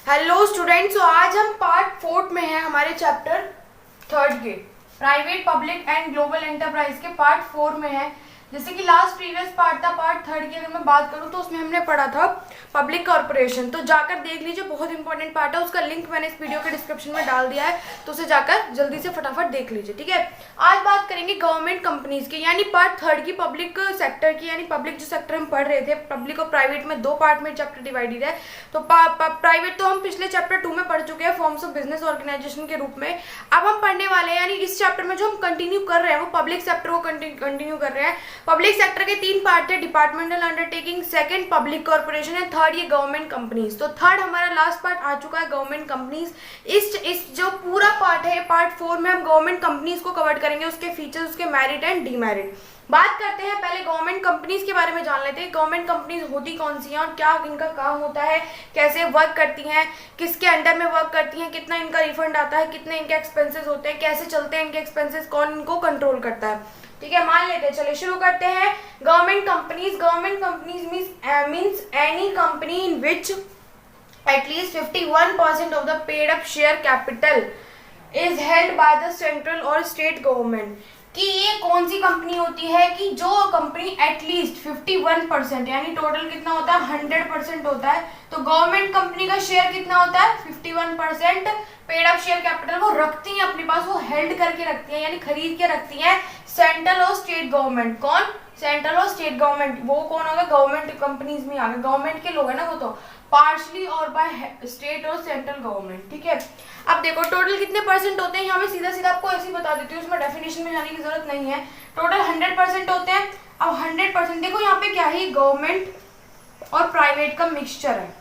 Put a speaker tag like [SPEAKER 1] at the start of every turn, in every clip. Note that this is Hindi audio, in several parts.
[SPEAKER 1] हेलो स्टूडेंट्स, तो आज हम पार्ट 4 में हैं हमारे चैप्टर 3 के private public and global enterprise के पार्ट 4 में है। जैसे कि लास्ट प्रीवियस पार्ट था पार्ट 3 की, अगर मैं बात करूं तो उसमें हमने पढ़ा था पब्लिक कॉर्पोरेशन। तो जाकर देख लीजिए, बहुत इंपॉर्टेंट पार्ट है, उसका लिंक मैंने इस वीडियो के डिस्क्रिप्शन में डाल दिया है, तो उसे जाकर जल्दी से फटाफट देख लीजिए। ठीक है, आज बात करेंगे गवर्नमेंट कंपनीज की, यानी पार्ट 3 की पब्लिक सेक्टर की, यानी पब्लिक जो सेक्टर हम पढ़ रहे थे, पब्लिक और प्राइवेट में दो पार्ट में चैप्टर डिवाइडेड है। तो प्राइवेट तो हम पिछले चैप्टर 2 में पढ़ चुके हैं फॉर्म्स ऑफ बिजनेस ऑर्गेनाइजेशन के रूप में। अब हम पढ़ने वाले हैं, यानी इस चैप्टर में जो हम कंटिन्यू कर रहे हैं वो पब्लिक सेक्टर को कंटिन्यू कर रहे हैं। पब्लिक सेक्टर के 3 पार्ट है, departmental undertaking, second public corporation है, थर्ड ये गवर्नमेंट कंपनीज। तो थर्ड हमारा लास्ट पार्ट आ चुका है गवर्नमेंट कंपनीज। इस जो पूरा पार्ट है पार्ट 4 में हम गवर्नमेंट कंपनीज को कवर करेंगे, उसके फीचर्स, उसके मेरिट एंड डीमेरिट। बात करते हैं पहले गवर्नमेंट कंपनीज के बारे में, जान लेते हैं गवर्नमेंट कंपनीज होती कौन सी हैं और क्या इनका काम होता है, कैसे वर्क करती हैं, किसके अंडर में वर्क करती हैं, कितना इनका रिफंड आता है, कितने इनके एक्सपेंसेस होते हैं, कैसे चलते हैं इनके एक्सपेंसेस, कौन इनको कंट्रोल करता है। ठीक है, मान लेते हैं, चलिए शुरू करते हैं। Government companies means any company in which at least 51% of the paid up share capital is held by the central और स्टेट गवर्नमेंट। कि ये कौन सी कंपनी होती है कि जो कंपनी एटलीस्ट 51%, यानी टोटल कितना होता है 100% होता है। तो गवर्नमेंट कंपनी का शेयर कितना होता है 51% पेड अप शेयर कैपिटल वो रखती हैं अपने पास, वो हेल्ड करके रखती हैं, यानी खरीद के रखती हैं सेंट्रल और स्टेट गवर्नमेंट। कौन? सेंट्रल और स्टेट गवर्नमेंट। वो कौन होगा? गवर्नमेंट कंपनीज में आ गए, गवर्नमेंट के लोग हैं ना वो, तो पार्शली और बाय स्टेट और सेंट्रल गवर्नमेंट। ठीक है, अब देखो टोटल कितने परसेंट होते हैं, यहाँ मैं सीधा सीधा आपको ऐसे ही बता देती हूँ, उसमें डेफिनेशन में जाने की जरूरत नहीं है। टोटल 100% होते हैं। अब 100% देखो यहाँ पे क्या है, गवर्नमेंट और प्राइवेट का मिक्सचर है,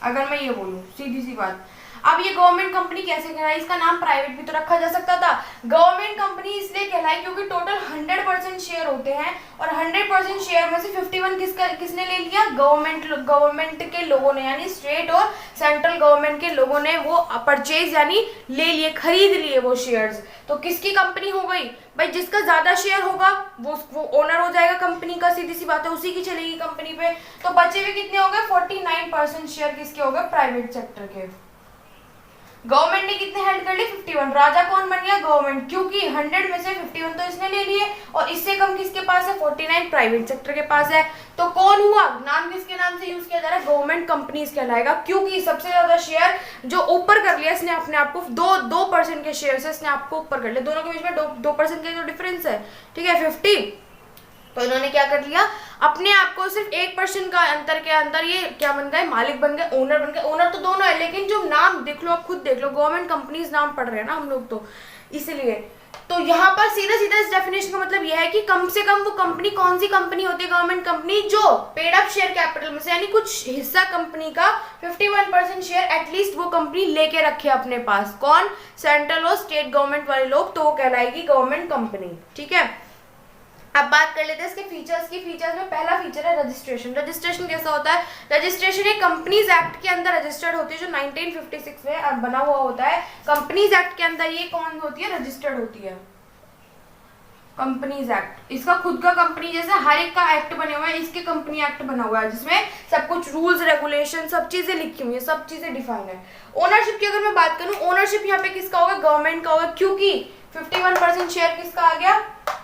[SPEAKER 1] अगर मैं ये बोलूँ सीधी सी बात। अब ये गवर्नमेंट कंपनी कैसे कहलाई, इसका नाम प्राइवेट भी तो रखा जा सकता था। गवर्नमेंट कंपनी इसलिए कहलाई क्योंकि टोटल 100% शेयर होते हैं और 100% शेयर में से 51 किसने ले लिया? गवर्नमेंट के लोगों ने, यानी स्टेट और सेंट्रल गवर्नमेंट के लोगों ने वो परचेज यानी ले लिए, खरीद लिए वो शेयर्स। तो किसकी कंपनी हो गई भाई? जिसका ज्यादा शेयर होगा वो ओनर हो जाएगा कंपनी का, सीधी सी बात है, उसी की चलेगी कंपनी पे। तो बचे हुए कितने हो गए? 49% शेयर किसके हो गए? प्राइवेट सेक्टर के। गवर्नमेंट ने कितने हेल्ड कर लिए? 51। राजा कौन बन गया? गवर्नमेंट, क्योंकि 100 में से 51 तो इसने ले लिए और इससे कम किसके पास है? 49 प्राइवेट सेक्टर के पास है। तो कौन हुआ? नाम किसके नाम से यूज किया जा रहा है? गवर्नमेंट कंपनीज कहलाएगा, क्योंकि सबसे ज्यादा शेयर जो ऊपर कर लिया इसने अपने आप को, 2% के शेयर से इसने आपको ऊपर कर लिया। दोनों के बीच में 2% का जो डिफरेंस है, ठीक है, 50। तो इन्होंने क्या कर लिया, अपने आप को सिर्फ 1% का अंतर के अंदर ये क्या बन गए? मालिक बन गए, ओनर बन गए। ओनर तो दोनों है, लेकिन जो नाम देख लो, आप खुद देख लो, गवर्नमेंट कंपनीज नाम पढ़ रहे हैं ना हम लोग, तो इसलिए। तो यहाँ पर सीधा सीधा इस डेफिनेशन का मतलब यह है कि कम से कम वो कंपनी कौन सी कंपनी होती है? गवर्नमेंट कंपनी जो पेड अप शेयर कैपिटल में से, यानी कुछ हिस्सा कंपनी का 51% शेयर एटलीस्ट वो कंपनी लेके रखे अपने पास। कौन? सेंट्रल और स्टेट गवर्नमेंट वाले लोग, तो वो कहलाएगी गवर्नमेंट कंपनी। ठीक है, अब बात कर लेते हैं इसके फीचर्स की। फीचर्स में पहला फीचर है रजिस्ट्रेशन। रजिस्ट्रेशन कैसा होता है? रजिस्ट्रेशन एक कंपनीज एक्ट के अंदर रजिस्टर्ड होती है, जो 1956 में बना हुआ होता है। कंपनीज एक्ट के अंदर ये कौन होती है? रजिस्टर्ड होती है कंपनीज एक्ट। इसका खुद का कंपनी, जैसे हर एक का एक्ट बने हुआ है, इसके कंपनी एक्ट बना हुआ है, जिसमें सब कुछ रूल्स रेगुलेशन सब चीजें लिखी हुई है, सब चीजें डिफाइन है। ओनरशिप की अगर मैं बात करूं, ओनरशिप यहाँ पे किसका होगा? गवर्नमेंट का होगा, क्योंकि 51% शेयर किसका आ गया?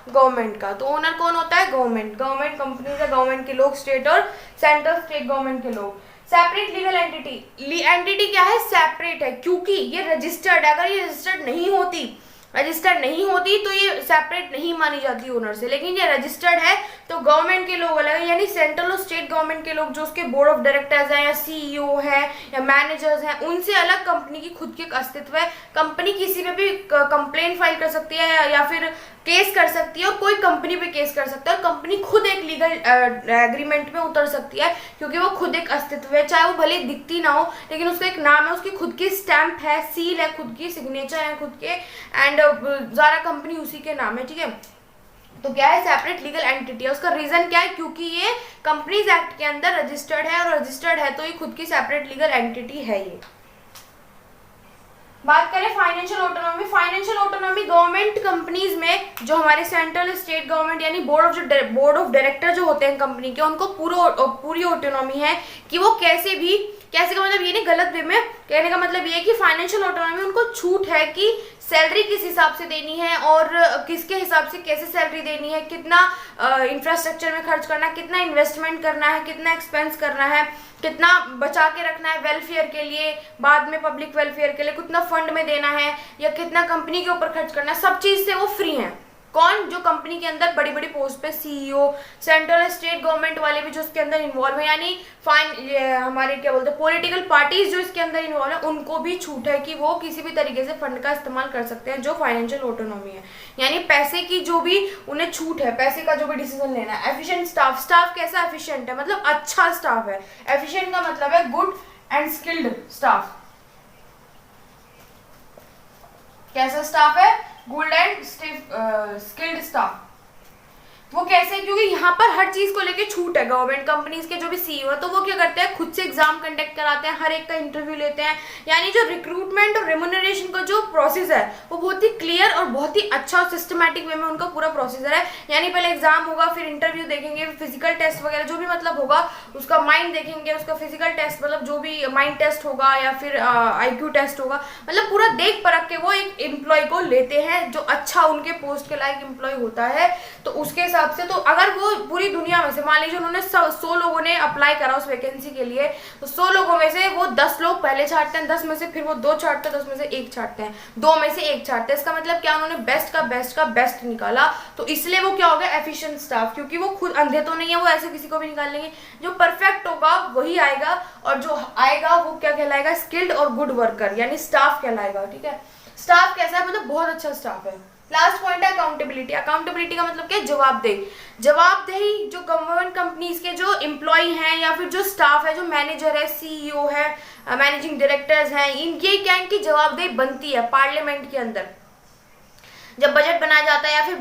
[SPEAKER 1] गवर्नमेंट का। तो ओनर कौन होता है? गवर्नमेंट। गवर्नमेंट कंपनी से गवर्नमेंट के लोग, स्टेट और सेंट्रल स्टेट गवर्नमेंट के लोग। Separate legal entity. एंटिटी क्या है? सेपरेट है, क्योंकि ये रजिस्टर्ड है। अगर ये रजिस्टर्ड नहीं होती तो ये सेपरेट नहीं मानी जाती ओनर से, लेकिन ये रजिस्टर्ड है तो गवर्नमेंट के लोग अलग है, यानी सेंट्रल और स्टेट गवर्नमेंट के लोग जो उसके बोर्ड ऑफ डायरेक्टर्स हैं या सीईओ है या मैनेजर्स हैं, उनसे अलग कंपनी की खुद की एक अस्तित्व है। कंपनी किसी पे भी कंप्लेंट फाइल कर सकती है या फिर केस कर सकती है, और कोई कंपनी पे केस कर सकता है। कंपनी खुद एक लीगल एग्रीमेंट में उतर सकती है, क्योंकि वो खुद एक अस्तित्व है, चाहे वो भले दिखती ना हो, लेकिन उसका एक नाम है, उसकी खुद की स्टैंप है, सील है, खुद की सिग्नेचर है खुद के, एंड सारा कंपनी उसी के नाम है। ठीक है, तो क्या है? सेपरेट लीगल एंटिटी है। उसका रीजन क्या है? क्योंकि ये कंपनीज एक्ट के अंदर रजिस्टर्ड है, और रजिस्टर्ड है तो ये खुद की सेपरेट लीगल एंटिटी है। ये बात करें financial autonomy. Financial autonomy government companies में जो हमारे सेंट्रल स्टेट गवर्नमेंट यानी बोर्ड ऑफ डायरेक्टर जो होते हैं कंपनी के, उनको पूरी ऑटोनॉमी है कि वो कैसे भी कैसे का मतलब ये नहीं, गलत वे में कहने का मतलब ये है कि फाइनेंशियल ऑटोनॉमी उनको छूट है कि सैलरी किस हिसाब से देनी है और किसके हिसाब से कैसे सैलरी देनी है, कितना इंफ्रास्ट्रक्चर में खर्च करना है, कितना इन्वेस्टमेंट करना है, कितना एक्सपेंस करना है, कितना बचा के रखना है वेलफेयर के लिए, बाद में पब्लिक वेलफेयर के लिए कितना फंड में देना है, या कितना कंपनी के ऊपर खर्च करना है, सब चीज से वो फ्री हैं। कौन? जो कंपनी के अंदर बड़ी बड़ी पोस्ट पे सीईओ, सेंट्रल स्टेट गवर्नमेंट वाले भी जो इसके अंदर इन्वॉल्व है, यानी हमारे क्या बोलते हैं पॉलिटिकल पार्टीज जो इसके अंदर इन्वॉल्व है, उनको भी छूट है कि वो किसी भी तरीके से फंड का इस्तेमाल कर सकते हैं, जो फाइनेंशियल ऑटोनॉमी है, यानी पैसे की जो भी उन्हें छूट है, पैसे का जो भी डिसीजन लेना है। एफिशिएंट स्टाफ, स्टाफ कैसा एफिशिएंट है, मतलब अच्छा स्टाफ है। एफिशिएंट का मतलब है गुड एंड स्किल्ड स्टाफ। कैसा स्टाफ है? Good and skilled staff. वो कैसे? क्योंकि यहाँ पर हर चीज को लेके छूट है। गवर्नमेंट कंपनीज के जो भी सीईओ है तो वो क्या करते हैं, खुद से एग्जाम कंडक्ट कराते हैं, हर एक का इंटरव्यू लेते हैं, यानी जो रिक्रूटमेंट और रेम्युनरेशन का जो प्रोसेस है वो बहुत ही क्लियर और बहुत ही अच्छा और सिस्टमैटिक वे में उनका पूरा प्रोसीजर है। यानी पहले एग्जाम होगा, फिर इंटरव्यू देखेंगे, फिजिकल टेस्ट वगैरह जो भी मतलब होगा, उसका माइंड देखेंगे, उसका फिजिकल टेस्ट मतलब जो भी माइंड टेस्ट होगा या फिर IQ टेस्ट होगा, मतलब पूरा देख परख के वो एक एम्प्लॉय को लेते हैं जो अच्छा उनके पोस्ट के लायक एम्प्लॉय होता है। तो उसके हिसाब से तो अगर वो पूरी दुनिया में से मान लीजिए उन्होंने 100 लोगों ने अप्लाई करा उस वैकेंसी के लिए, तो 100 लोगों में से वो 10 लोग पहले छांटते हैं, 10 में से फिर वो 2 छांटते हैं, 10 में से 1 छांटते हैं, 2 में से 1 छांटते हैं। इसका मतलब क्या, उन्होंने बेस्ट का बेस्ट निकाला। तो इसलिए वो क्या हो गया, एफिशिएंट स्टाफ, क्योंकि वो खुद अंधे तो नहीं है, वो ऐसे किसी को भी निकाल लेंगे। जो परफेक्ट होगा वही आएगा, और जो आएगा वो क्या कहलाएगा, स्किल्ड और गुड वर्कर, यानी स्टाफ कहलाएगा। ठीक है, स्टाफ कैसा है, मतलब बहुत अच्छा स्टाफ है। लास्ट पॉइंट है अकाउंटेबिलिटी। अकाउंटेबिलिटी का मतलब क्या है, जवाबदेही। जवाबदेही जो गवर्नमेंट कंपनीज के जो एम्प्लॉय हैं या फिर जो स्टाफ है, जो मैनेजर है, सीईओ है, मैनेजिंग डायरेक्टर्स हैं, इनकी क्या, इनकी जवाबदेही बनती है पार्लियामेंट के अंदर। जब बजट बनाया जाता है या फिर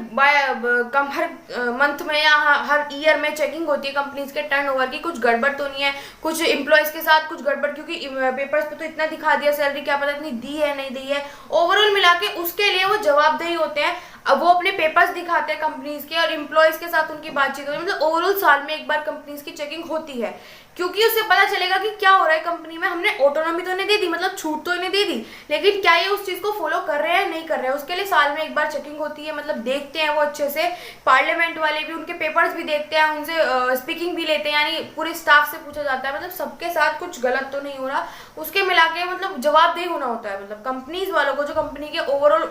[SPEAKER 1] हर मंथ में या हर ईयर में चेकिंग होती है कंपनीज के टर्नओवर की, कुछ गड़बड़ तो नहीं है, कुछ एम्प्लॉयज के साथ कुछ गड़बड़, क्योंकि पेपर्स पे तो इतना दिखा दिया सैलरी, क्या पता इतनी दी है नहीं दी है, ओवरऑल मिला के उसके लिए वो जवाबदेही होते हैं। अब वो अपने पेपर्स दिखाते हैं कंपनीज के, और एम्प्लॉयज के साथ उनकी बातचीत होती है, मतलब ओवरऑल साल में एक बार कंपनीज की चेकिंग होती है, क्योंकि उससे पता चलेगा कि क्या हो रहा है कंपनी में। हमने ऑटोनॉमी तो इन्हें दे दी, मतलब छूट तो इन्हें दे दी, लेकिन क्या ये उस चीज को फॉलो कर रहे हैं नहीं कर रहे हैं, उसके लिए साल में एक बार चेकिंग होती है, मतलब देखते हैं वो अच्छे से। पार्लियामेंट वाले भी उनके पेपर्स भी देखते हैं, उनसे स्पीकिंग भी लेते हैं, यानी पूरे स्टाफ से पूछा जाता है, मतलब सबके साथ कुछ गलत तो नहीं हो रहा, उसके मिला के मतलब जवाबदेही होना होता है। मतलब कंपनीज वालों को, जो कंपनी के ओवरऑल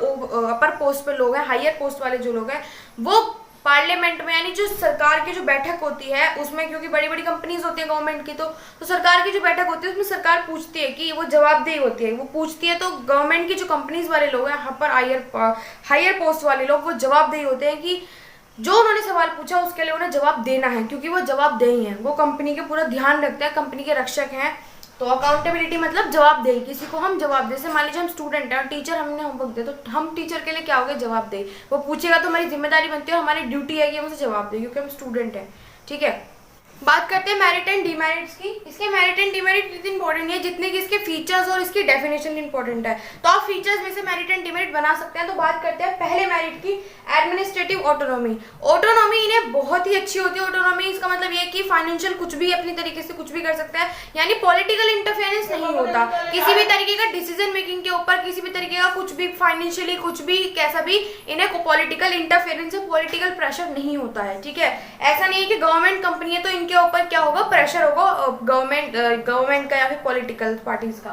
[SPEAKER 1] अपर पोस्ट पे लोग हैं, हायर पोस्ट वाले जो लोग हैं, वो पार्लियामेंट में, यानी जो सरकार की जो बैठक होती है उसमें, क्योंकि बड़ी बड़ी कंपनीज होती है गवर्नमेंट की, तो सरकार की जो बैठक होती है उसमें सरकार पूछती है कि वो जवाबदेही होती है, वो पूछती है। तो गवर्नमेंट की जो कंपनीज वाले लोग हैं, यहाँ पर हायर पोस्ट वाले लोग, वो जवाबदेही होते हैं कि जो उन्होंने सवाल पूछा उसके लिए उन्हें जवाब देना है, क्योंकि वो जवाबदेही हैं, वो कंपनी के पूरा ध्यान रखते हैं, कंपनी के रक्षक हैं। तो अकाउंटेबिलिटी मतलब जवाबदेही, किसी को हम जवाब दे। जैसे मान लीजिए हम स्टूडेंट हैं और टीचर हमने होमवर्क दे, तो हम टीचर के लिए क्या हो गया, जवाबदेही। वो पूछेगा तो हमारी जिम्मेदारी बनती है और हमारी ड्यूटी है कि हम उसे जवाब दें, क्योंकि हम स्टूडेंट हैं। ठीक है, बात करते हैं मेरिट एंड डिमेरिट्स की। इसके मेरिट एंड डिमेरिट इतने इंपॉर्टेंट है जितने कि इसके फीचर्स और इसकी डेफिनेशन इंपॉर्टेंट है। तो आप फीचर्स में से मेरिट एंड डिमेरिट बना सकते हैं। तो बात करते हैं पहले मेरिट की, एडमिनिस्ट्रेटिव ऑटोनॉमी। ऑटोनॉमी इन्हें बहुत ही अच्छी होती है। ऑटोनॉमी इसका मतलब ये कि फाइनेंशियल कुछ भी अपनी तरीके से कुछ भी कर सकता है, यानी पॉलिटिकल इंटरफेरेंस नहीं होता किसी भी तरीके का डिसीजन मेकिंग के ऊपर, किसी भी तरीके का कुछ भी फाइनेंशियली कुछ भी कैसा भी, इन्हें पॉलिटिकल इंटरफेरेंस से पॉलिटिकल प्रेशर नहीं होता है। ठीक है, ऐसा नहीं है कि गवर्नमेंट कंपनी है तो के ऊपर क्या होगा, प्रेशर होगा गवर्नमेंट का या फिर पॉलिटिकल पार्टीज का।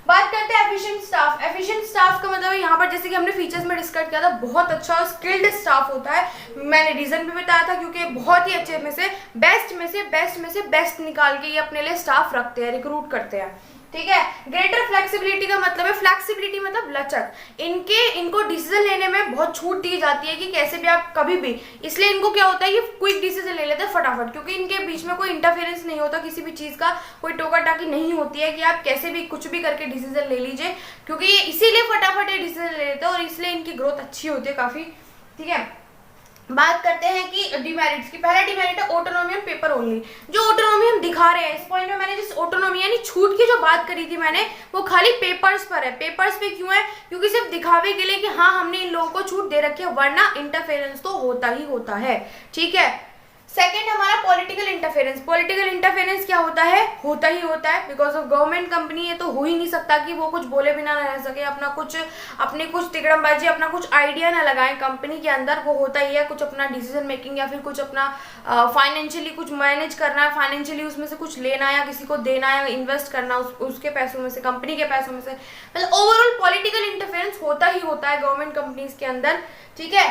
[SPEAKER 1] बात करते हैं एफिशिएंट स्टाफ। एफिशिएंट स्टाफ का मतलब यहाँ पर जैसे कि हमने फीचर्स में डिस्कस किया था, बहुत अच्छा और स्किल्ड स्टाफ होता है। मैंने रीजन भी बताया था, क्योंकि बहुत ही अच्छे में से बेस्ट निकाल के ये अपने लिए स्टाफ रखते हैं, रिक्रूट करते हैं। ठीक है, ग्रेटर फ्लेक्सिबिलिटी का मतलब है, फ्लेक्सिबिलिटी मतलब लचक। इनको डिसीजन लेने में बहुत छूट दी जाती है कि कैसे भी आप कभी भी, इसलिए इनको क्या होता है कि क्विक डिसीजन ले लेते हैं फटाफट, क्योंकि इनके बीच में कोई इंटरफेरेंस नहीं होता किसी भी चीज का, कोई टोका टाकी नहीं होती है कि आप कैसे भी कुछ भी करके डिसीजन ले लीजिए, क्योंकि ये इसीलिए फटाफट ये डिसीजन ले लेते हैं और इसलिए इनकी ग्रोथ अच्छी होती है काफी। ठीक है, बात करते हैं कि डिमेरिट्स की। पहला डिमेरिट है ऑटोनॉमी ऑन पेपर ओनली। जो ऑटोनॉमी हम दिखा रहे हैं इस पॉइंट में, मैंने जिस ऑटोनॉमी यानी छूट की जो बात करी थी मैंने, वो खाली पेपर्स पर है। पेपर्स पे क्यों है, क्योंकि सिर्फ दिखावे के लिए कि हाँ हमने इन लोगों को छूट दे रखी है, वरना इंटरफेरेंस तो होता ही होता है। ठीक है, सेकेंड हमारा पॉलिटिकल इंटरफेरेंस। पॉलिटिकल इंटरफेरेंस क्या होता है? होता ही होता है, बिकॉज ऑफ गवर्नमेंट कंपनी है तो हो ही नहीं सकता कि वो कुछ बोले बिना ना रह सके, अपनी कुछ तिकड़मबाजी, अपना कुछ आइडिया ना लगाए कंपनी के अंदर। वो होता ही है, कुछ अपना डिसीजन मेकिंग या फिर कुछ अपना फाइनेंशियली कुछ मैनेज करना है, फाइनेंशियली उसमें से कुछ लेना है या किसी को देना है, इन्वेस्ट करना उसके पैसों में से, कंपनी के पैसों में से। मतलब ओवरऑल पॉलिटिकल इंटरफेरेंस होता ही होता है गवर्नमेंट कंपनीज के अंदर, ठीक है।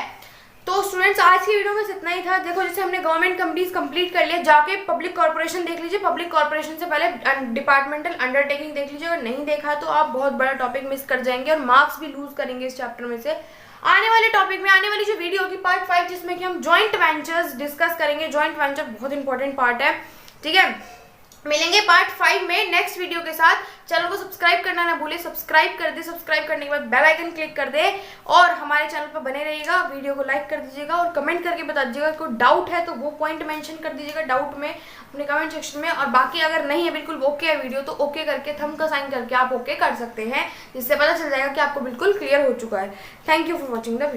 [SPEAKER 1] तो स्टूडेंट्स आज की वीडियो में इतना ही था। देखो जैसे हमने गवर्नमेंट कंपनीज कंप्लीट कर लिया, जाके पब्लिक कॉर्पोरेशन देख लीजिए, पब्लिक कॉर्पोरेशन से पहले डिपार्टमेंटल अंडरटेकिंग देख लीजिए। अगर नहीं देखा तो आप बहुत बड़ा टॉपिक मिस कर जाएंगे और मार्क्स भी लूज करेंगे इस चैप्टर में से। आने वाले टॉपिक में, आने वाली जो वीडियो होगी पार्ट 5, जिसमें कि हम जॉइंट वेंचर्स डिस्कस करेंगे। जॉइंट वेंचर बहुत इंपॉर्टेंट पार्ट है, ठीक है। मिलेंगे पार्ट 5 में नेक्स्ट वीडियो के साथ। चैनल को सब्सक्राइब करना ना भूले, सब्सक्राइब कर दे, सब्सक्राइब करने के बाद बेल आइकन क्लिक कर दे और हमारे चैनल पर बने रहिएगा। वीडियो को लाइक कर दीजिएगा और कमेंट करके बता दीजिएगा, कोई डाउट है तो वो पॉइंट मेंशन कर दीजिएगा डाउट में अपने कमेंट सेक्शन में। और बाकी अगर नहीं है, बिल्कुल ओके है वीडियो, तो ओके करके थंब का साइन करके आप ओके कर सकते हैं, जिससे पता चल जाएगा कि आपको बिल्कुल क्लियर हो चुका है। Thank you for watching the video.